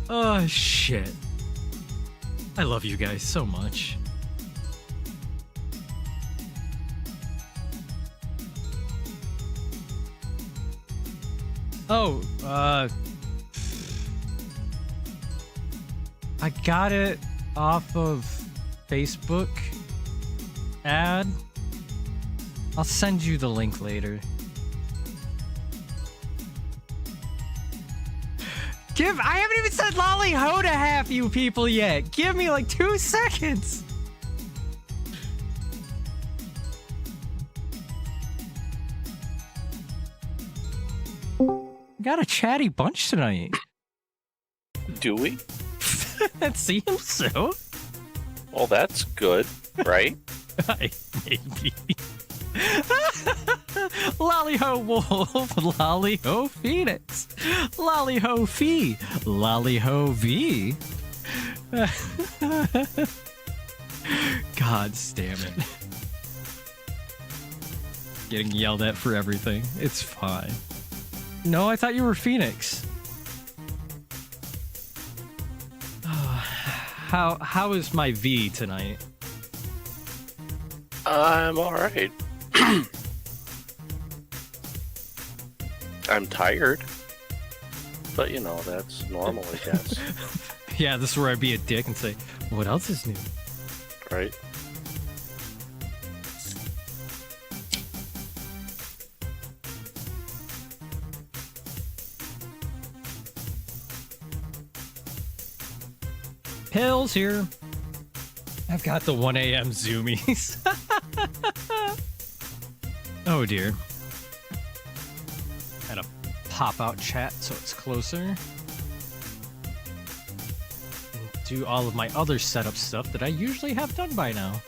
Oh, shit. I love you guys so much. Oh, I got it off of Facebook ad. I'll send you the link later. I haven't even said lolly ho to half you people yet. Give me like 2 seconds. Got a chatty bunch tonight. Do we? It seems so. Well, that's good, right? Maybe. Lolly ho wolf, lolly ho phoenix, lolly ho fee, lolly ho v. God damn it. Getting yelled at for everything. It's fine. No, I thought you were Phoenix. How is my V tonight? I'm alright. I'm tired. But, you know, that's normal, I guess. Yeah, this is where I'd be a dick and say, what else is new? Right? Pills here. I've got the 1 a.m. zoomies. Oh dear. Had a pop-out chat so it's closer. And do all of my other setup stuff that I usually have done by now.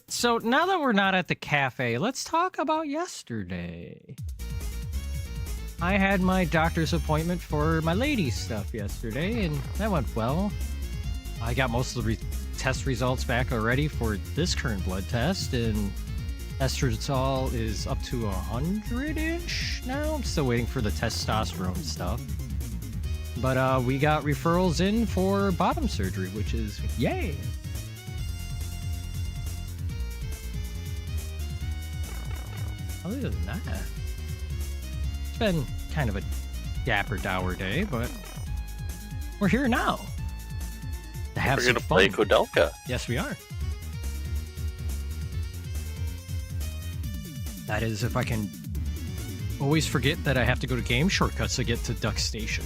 So now that we're not at the cafe, let's talk about yesterday. I had my doctor's appointment for my lady stuff yesterday, and that went well. I got most of the test results back already for this current blood test, and estradiol is up to 100-ish now. I'm still waiting for the testosterone stuff. But we got referrals in for bottom surgery, which is yay! Other than that, it's been kind of a dapper dour day, but we're here now. To have We're gonna play Kodelka. Yes, we are. That is, if I can always forget that I have to go to game shortcuts to get to Duck Station.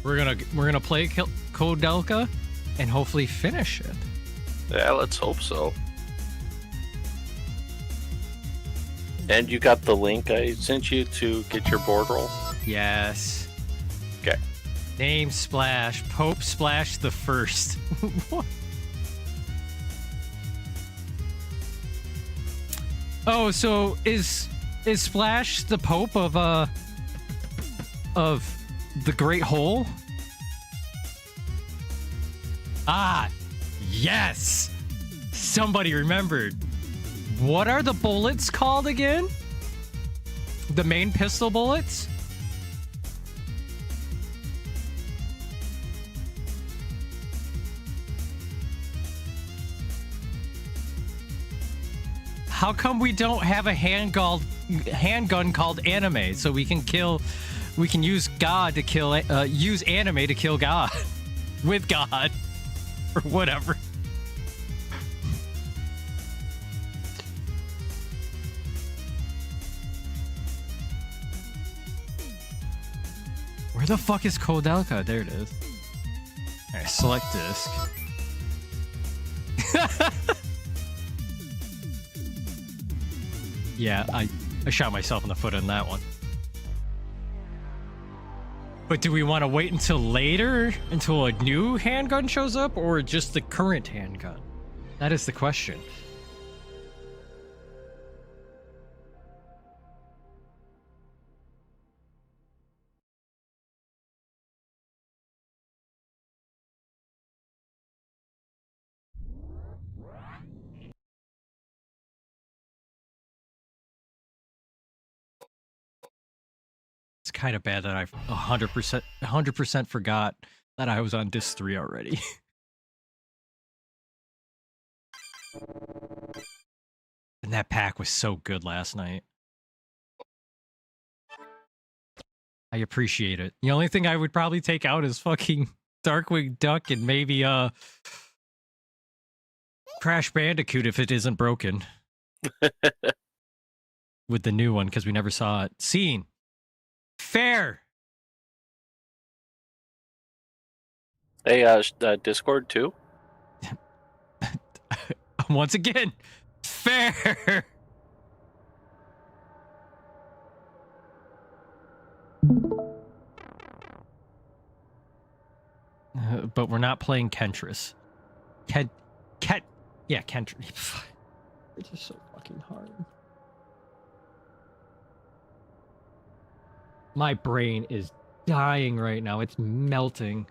We're gonna play Kodelka and hopefully finish it. Yeah, let's hope so. And you got the link I sent you to get your board roll? Yes. Okay. Name Splash. Pope Splash the First. What? Oh, so is Splash the Pope of the Great Hole? Ah, yes! Somebody remembered. What are the bullets called again? The main pistol bullets? How come we don't have a handgun called anime so we can use God to kill, use anime to kill God with God or whatever. Where the fuck is Kodelka? There it is. Alright, select disc. Yeah, I shot myself in the foot on that one. But do we want to wait until later, until a new handgun shows up, or just the current handgun? That is the question. kind of bad that I 100% forgot that I was on disc 3 already. And that pack was so good last night. I appreciate it. The only thing I would probably take out is fucking Darkwing Duck and maybe Crash Bandicoot if it isn't broken. With the new one, because we never saw it. Scene. Fair. Hey, Discord too? Once again, fair. But we're not playing Kentris. Yeah, Kentris. It's just so fucking hard. My brain is dying right now. It's melting.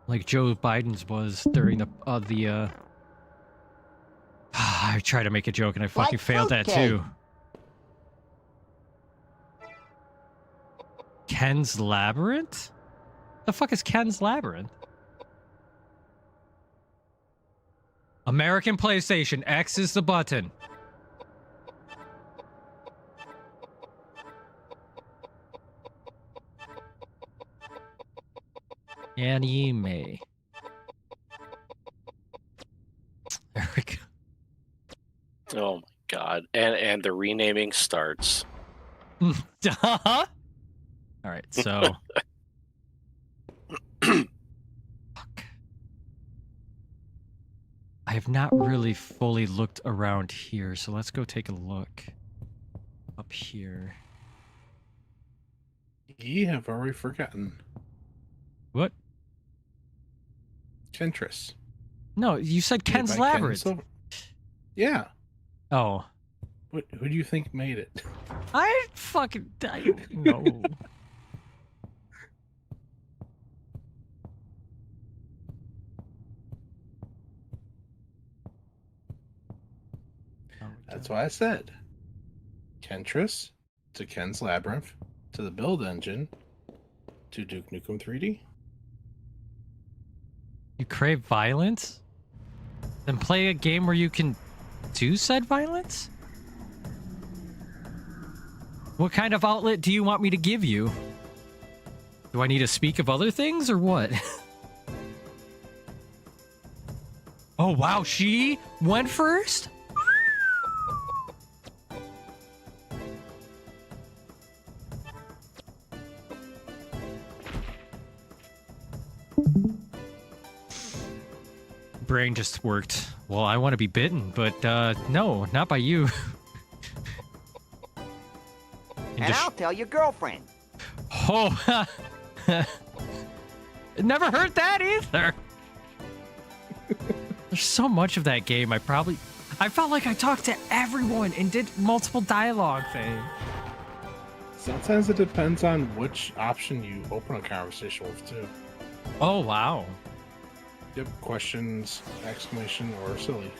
Like Joe Biden's was during the I tried to make a joke and I fucking failed that too. Ken's Labyrinth? The fuck is Ken's Labyrinth? American PlayStation, X is the button. Anime. There we go. Oh my god. And the renaming starts. All right, so fuck. I have not really fully looked around here, so let's go take a look up here. Ye have already forgotten. What? Kentris. No, you said Ken's Made by Ken Labyrinth. Silver. Yeah. Oh. Who do you think made it? I no. That's why I said Kentris to Ken's Labyrinth to the build engine to Duke Nukem 3D. You crave violence? Then play a game where you can do said violence? What kind of outlet do you want me to give you? Do I need to speak of other things or what? Oh wow, she went first? Brain just worked. Well, I want to be bitten, but no, not by you. And I'll tell your girlfriend. Oh, never heard that either. There's so much of that game. I felt like I talked to everyone and did multiple dialogue things. Sometimes it depends on which option you open a conversation with, too. Oh, wow. Yep, questions, exclamation, or silly.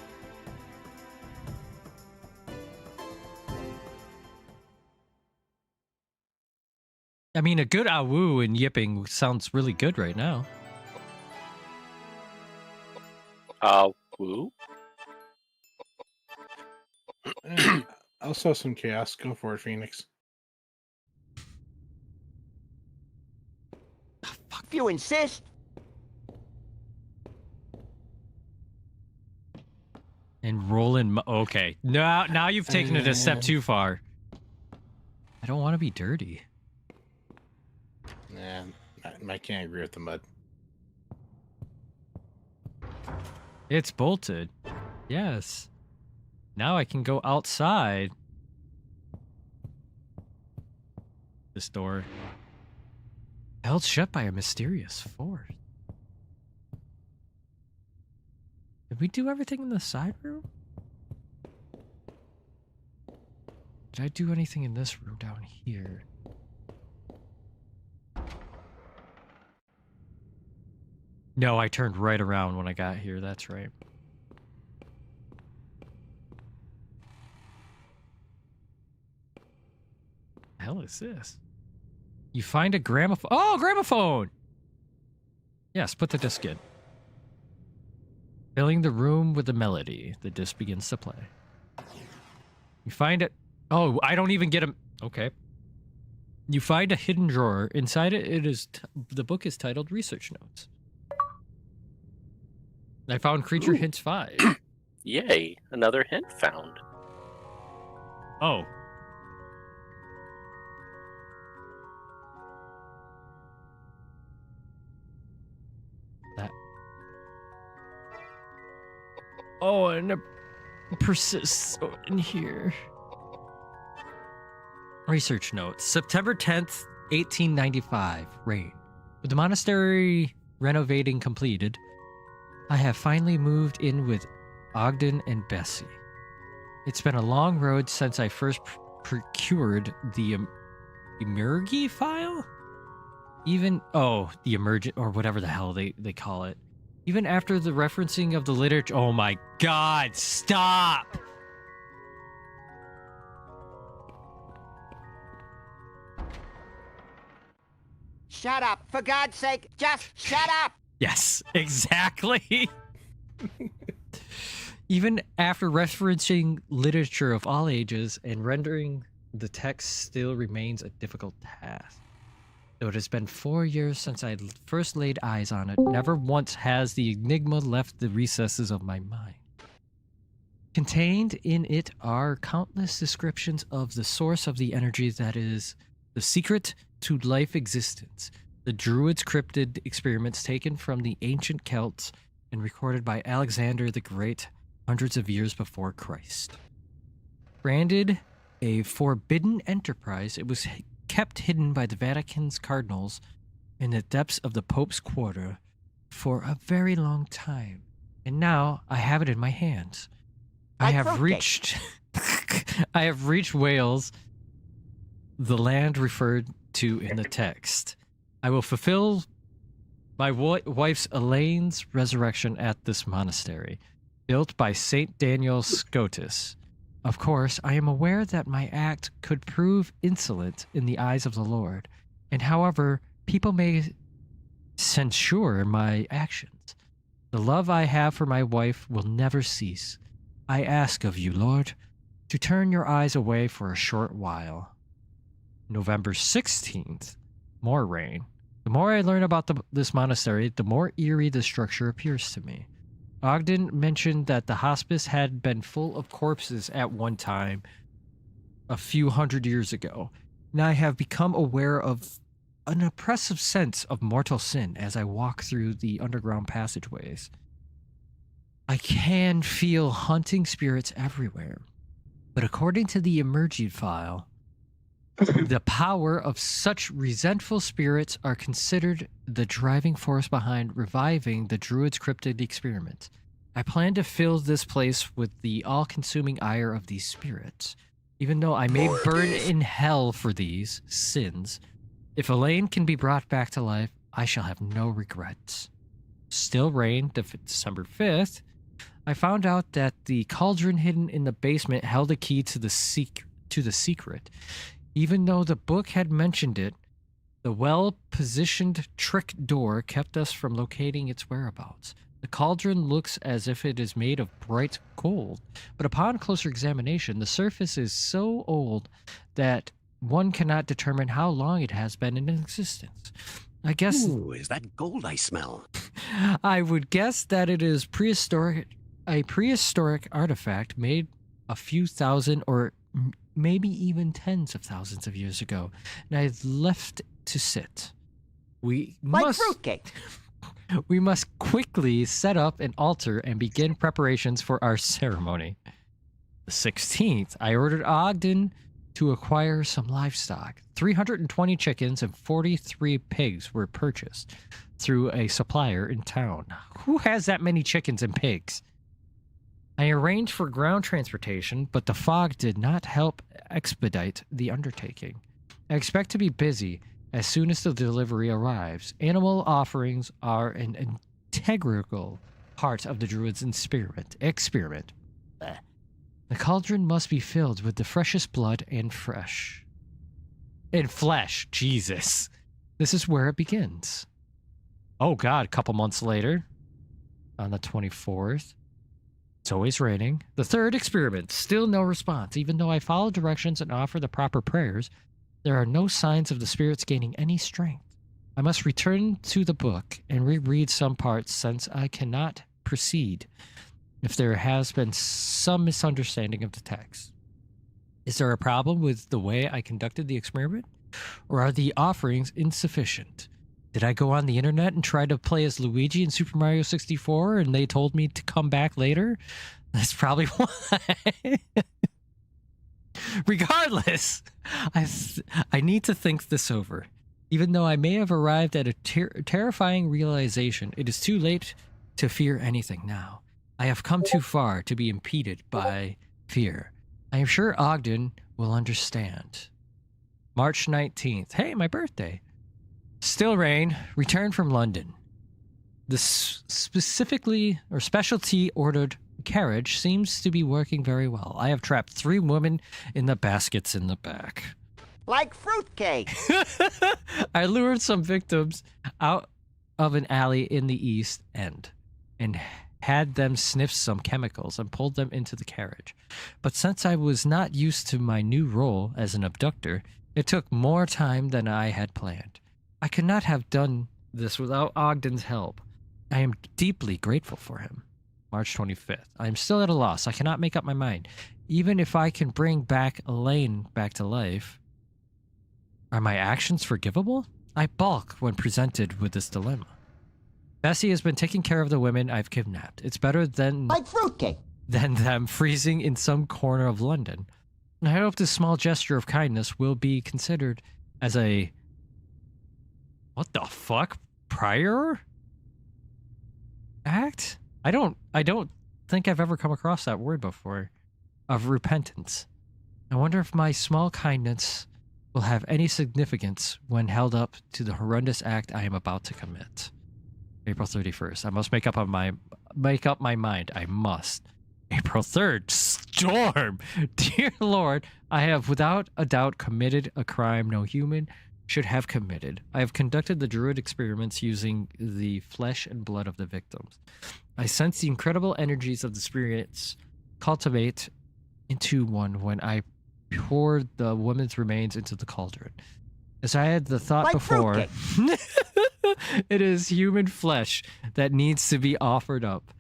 I mean, a good awoo and yipping sounds really good right now. Woo? I'll sow some chaos. Go for it, Phoenix. If you insist. And rolling. Okay. Now you've taken it a step too far. I don't want to be dirty. Nah, I can't agree with the mud. It's bolted. Yes. Now I can go outside. This door. Held shut by a mysterious force. Did we do everything in the side room? Did I do anything in this room down here? No, I turned right around when I got here. That's right. The hell is this? You find a gramophone. Oh, gramophone! Yes, put the disc in. Filling the room with a melody, the disc begins to play. You find it. Oh, I don't even get him. Okay. You find a hidden drawer. Inside it, the book is titled Research Notes. I found Creature Hints 5. Yay, another hint found. Oh. That. Oh, and it persists in here. Research notes. September 10th, 1895. Rain. With the monastery renovating completed, I have finally moved in with Ogden and Bessie. It's been a long road since I first procured the Emergy file? The emergent, or whatever the hell they call it. Even after the referencing of the literature. Oh my god, stop! Shut up. For God's sake, just shut up. Yes, exactly. Even after referencing literature of all ages and rendering the text still remains a difficult task. Though it has been 4 years since I first laid eyes on it, never once has the enigma left the recesses of my mind. Contained in it are countless descriptions of the source of the energy that is the secret to life existence. The Druids' cryptid experiments taken from the ancient Celts and recorded by Alexander the Great hundreds of years before Christ. Branded a forbidden enterprise, it was kept hidden by the Vatican's cardinals in the depths of the Pope's quarter for a very long time. And now I have it in my hands. I have reached Wales, the land referred to in the text. I will fulfill my wife's Elaine's resurrection at this monastery, built by Saint Daniel Scotus. Of course, I am aware that my act could prove insolent in the eyes of the Lord, and however, people may censure my actions. The love I have for my wife will never cease. I ask of you, Lord, to turn your eyes away for a short while. November 16th. More rain. The more I learn about this monastery, the more eerie the structure appears to me. Ogden mentioned that the hospice had been full of corpses at one time, a few hundred years ago, and I have become aware of an oppressive sense of mortal sin as I walk through the underground passageways. I can feel haunting spirits everywhere, but according to the Emerged file, the power of such resentful spirits are considered the driving force behind reviving the Druids' cryptid experiment. I plan to fill this place with the all-consuming ire of these spirits. Even though I may burn in hell for these sins, if Elaine can be brought back to life, I shall have no regrets. Still rain, December 5th. I found out that the cauldron hidden in the basement held a key to the secret. Even though the book had mentioned it, the well-positioned trick door kept us from locating its whereabouts. The cauldron looks as if it is made of bright gold, but upon closer examination, the surface is so old that one cannot determine how long it has been in existence. I guess... Ooh, is that gold I smell? I would guess that it is a prehistoric artifact made a few thousand or maybe even tens of thousands of years ago, and I left to sit. We Like fruitcake. We must quickly set up an altar and begin preparations for our ceremony. The 16th, I ordered Ogden to acquire some livestock. 320 chickens and 43 pigs were purchased through a supplier in town. Who has that many chickens and pigs? I arranged for ground transportation, but the fog did not help expedite the undertaking. I expect to be busy as soon as the delivery arrives. Animal offerings are an integral part of the Druids' experiment. The cauldron must be filled with the freshest blood and fresh. in flesh. Jesus. This is where it begins. Oh God, a couple months later, on the 24th, it's always raining. The third experiment, still no response. Even though I follow directions and offer the proper prayers, there are no signs of the spirits gaining any strength. I must return to the book and reread some parts since I cannot proceed if there has been some misunderstanding of the text. Is there a problem with the way I conducted the experiment? Or are the offerings insufficient? Did I go on the internet and try to play as Luigi in Super Mario 64 and they told me to come back later? That's probably why. Regardless, I need to think this over. Even though I may have arrived at a terrifying realization, it is too late to fear anything now. I have come too far to be impeded by fear. I am sure Ogden will understand. March 19th. Hey, my birthday. Still rain. Returned from London. The specifically or specialty ordered carriage seems to be working very well. I have trapped 3 women in the baskets in the back. Like fruitcake. I lured some victims out of an alley in the East End and had them sniff some chemicals and pulled them into the carriage. But since I was not used to my new role as an abductor, it took more time than I had planned. I could not have done this without Ogden's help. I am deeply grateful for him. March 25th. I am still at a loss. I cannot make up my mind. Even if I can bring back Elaine back to life, are my actions forgivable? I balk when presented with this dilemma. Bessie has been taking care of the women I've kidnapped. It's better than Like fruitcake. them freezing in some corner of London. I hope this small gesture of kindness will be considered as a... What the fuck? Prior act? I don't think I've ever come across that word before. Of repentance. I wonder if my small kindness will have any significance when held up to the horrendous act I am about to commit. April 31st. I must make up my mind. I must. April 3rd. Storm! Dear Lord, I have without a doubt committed a crime no human should have committed. I have conducted the druid experiments using the flesh and blood of the victims. I sense the incredible energies of the spirits cultivate into one when I poured the woman's remains into the cauldron. As I had the thought Like before, it is human flesh that needs to be offered up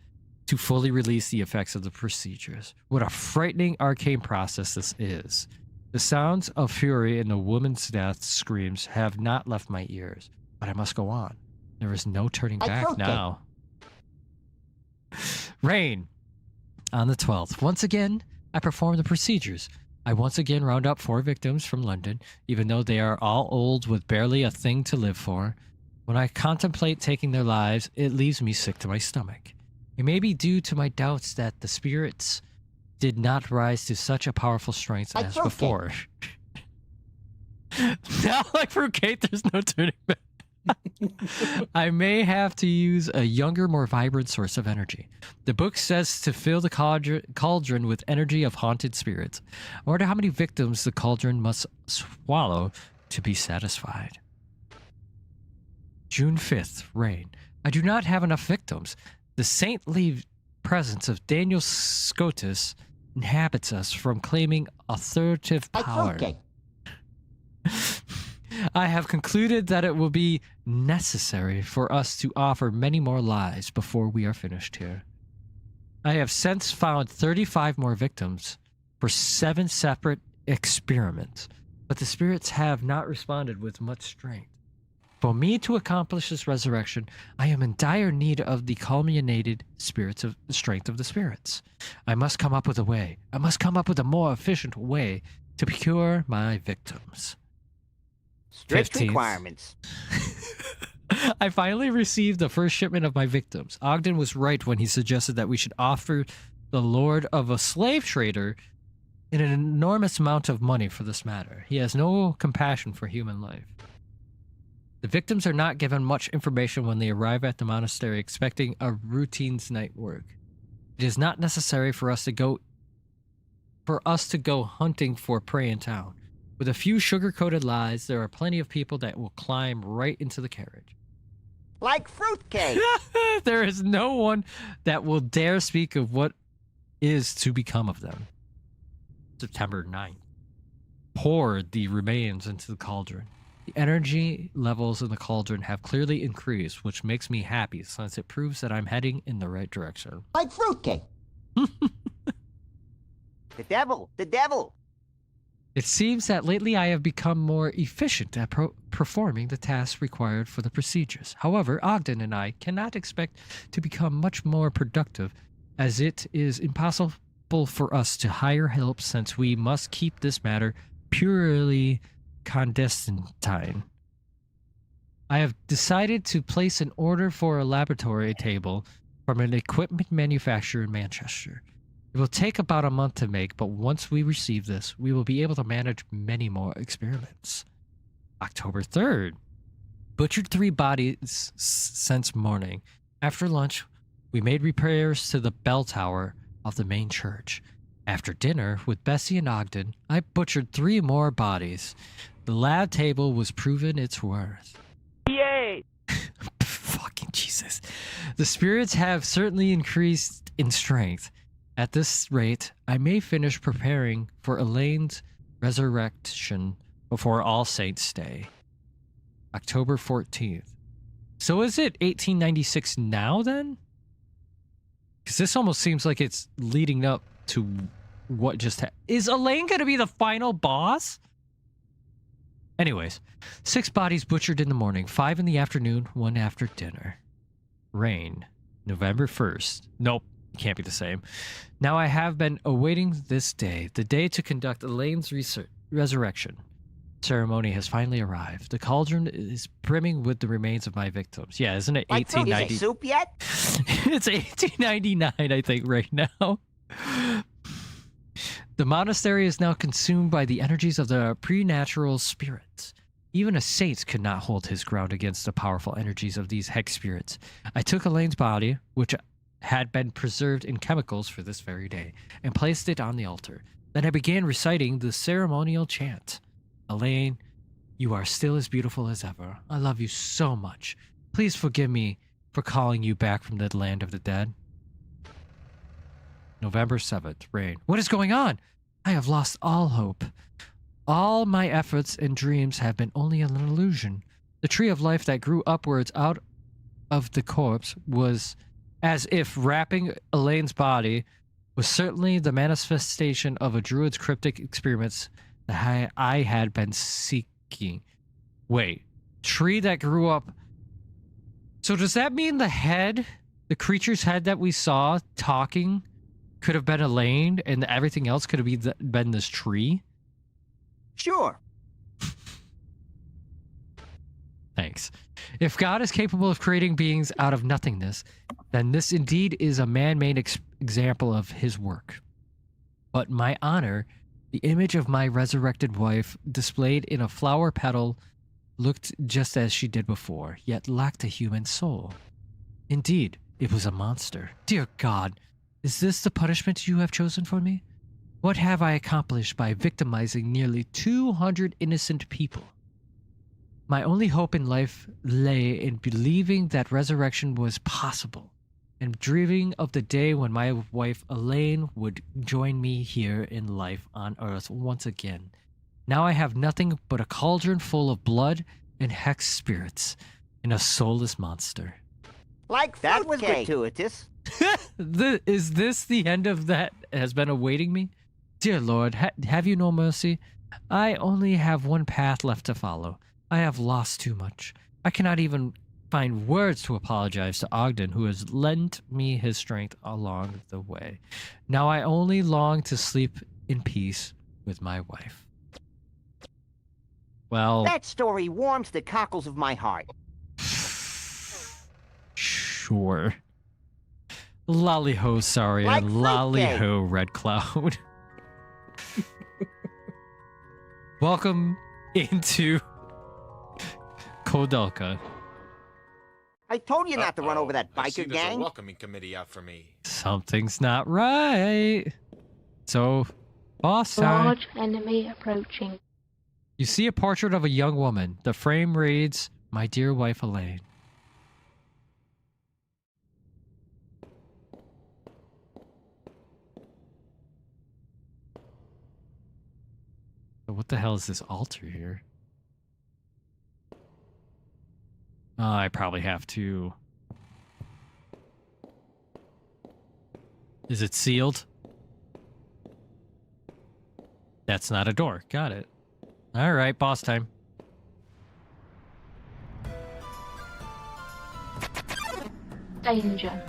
to fully release the effects of the procedures. What a frightening arcane process this is. The sounds of fury in the woman's death screams have not left my ears, but I must go on. There is no turning back now. Rain. On the 12th. Once again, I perform the procedures. I once again round up 4 victims from London, even though they are all old with barely a thing to live for. When I contemplate taking their lives, it leaves me sick to my stomach. It may be due to my doubts that the spirits did not rise to such a powerful strength as before. Now, like fruitcake, there's no turning back. I may have to use a younger, more vibrant source of energy. The book says to fill the cauldron with energy of haunted spirits. I wonder how many victims the cauldron must swallow to be satisfied. June 5th, rain. I do not have enough victims. The saintly presence of Daniel Scotus inhabits us from claiming authoritative power. I have concluded that it will be necessary for us to offer many more lives before we are finished here. I have since found 35 more victims for 7 separate experiments, but the spirits have not responded with much strength. For me to accomplish this resurrection, I am in dire need of the culminated strength of the spirits. I must come up with a way. I must come up with a more efficient way to procure my victims. Strict 15th. requirements. I finally received the first shipment of my victims. Ogden was right when he suggested that we should offer the lord of a slave trader an enormous amount of money for this matter. He has no compassion for human life. The victims are not given much information when they arrive at the monastery expecting a routine night work. It is not necessary for us to go hunting for prey in town. With a few sugar-coated lies, there are plenty of people that will climb right into the carriage. Like fruitcake. There is no one that will dare speak of what is to become of them. September 9th. Poured the remains into the cauldron. The energy levels in the cauldron have clearly increased, which makes me happy since it proves that I'm heading in the right direction. Like fruitcake. The devil. The devil. It seems that lately I have become more efficient at performing the tasks required for the procedures. However, Ogden and I cannot expect to become much more productive, as it is impossible for us to hire help since we must keep this matter purely clandestine. I have decided to place an order for a laboratory table from an equipment manufacturer in Manchester. It will take about a month to make, but once we receive this, we will be able to manage many more experiments. October 3rd. Butchered 3 bodies since morning. After lunch, we made repairs to the bell tower of the main church. After dinner, with Bessie and Ogden, I butchered 3 more bodies. The lab table was proven its worth. Yay! Fucking Jesus. The spirits have certainly increased in strength. At this rate, I may finish preparing for Elaine's resurrection before All Saints' Day. October 14th. So is it 1896 now then? Because this almost seems like it's leading up to what just happened. Is Elaine going to be the final boss? Anyways, 6 bodies butchered in the morning, 5 in the afternoon, 1 after dinner. Rain, November 1st. Nope. Can't be the same. Now I have been awaiting this day, the day to conduct Elaine's resurrection. Ceremony has finally arrived. The cauldron is brimming with the remains of my victims. Yeah, isn't it Like 1890? Is it soup yet? It's 1899, I think, right now. The monastery is now consumed by the energies of the preternatural spirits. Even a saint could not hold his ground against the powerful energies of these hex spirits. I took Elaine's body, which had been preserved in chemicals for this very day, and placed it on the altar. Then I began reciting the ceremonial chant. Elaine, you are still as beautiful as ever. I love you so much. Please forgive me for calling you back from the land of the dead. November 7th, rain. What is going on? I have lost all hope. All my efforts and dreams have been only an illusion. The tree of life that grew upwards out of the corpse was as if wrapping Elaine's body was certainly the manifestation of a druid's cryptic experiments that I had been seeking. Wait, tree that grew up. So does that mean the creature's head that we saw talking could have been Elaine and everything else could have been this tree? Sure. Thanks. If God is capable of creating beings out of nothingness, then this indeed is a man-made example of his work. But my honor, the image of my resurrected wife displayed in a flower petal looked just as she did before, yet lacked a human soul. Indeed, it was a monster. Dear God, is this the punishment you have chosen for me? What have I accomplished by victimizing nearly 200 innocent people? My only hope in life lay in believing that resurrection was possible, and dreaming of the day when my wife Elaine would join me here in life on Earth once again. Now I have nothing but a cauldron full of blood and hex spirits, and a soulless monster. Like that was gratuitous. Is this the end of that has been awaiting me? Dear Lord, have you no mercy? I only have one path left to follow. I have lost too much. I cannot even find words to apologize to Ogden, who has lent me his strength along the way. Now I only long to sleep in peace with my wife. Well, That story warms the cockles of my heart. sure. Lolly-ho, sorry, Like and fruitcake. lolly-ho, Red Cloud. Welcome into Kodalka. I told you not to run over that I see biker there's a gang. welcoming committee out for me. Something's not right. So, boss time. Large enemy approaching. You see a portrait of a young woman. The frame reads, "My dear wife Elaine." So what the hell is this altar here? I probably have to... Is it sealed? That's not a door. Got it. All right, boss time. Danger.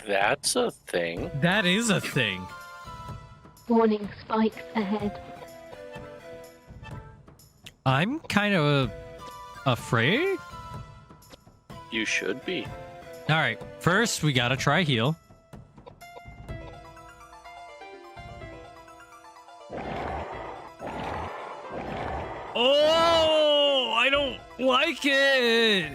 That's a thing. That is a thing. Warning spikes ahead. I'm kind of afraid. You should be. All right, first we gotta try heal. Oh, I don't like it.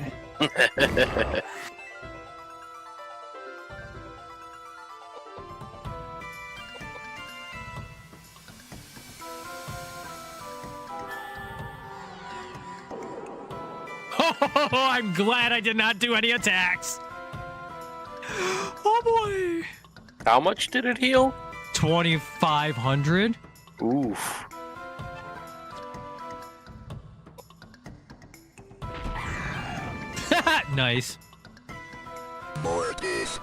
Oh, I'm glad I did not do any attacks. Oh boy. How much did it heal? 2,500. Oof. Nice. More of this.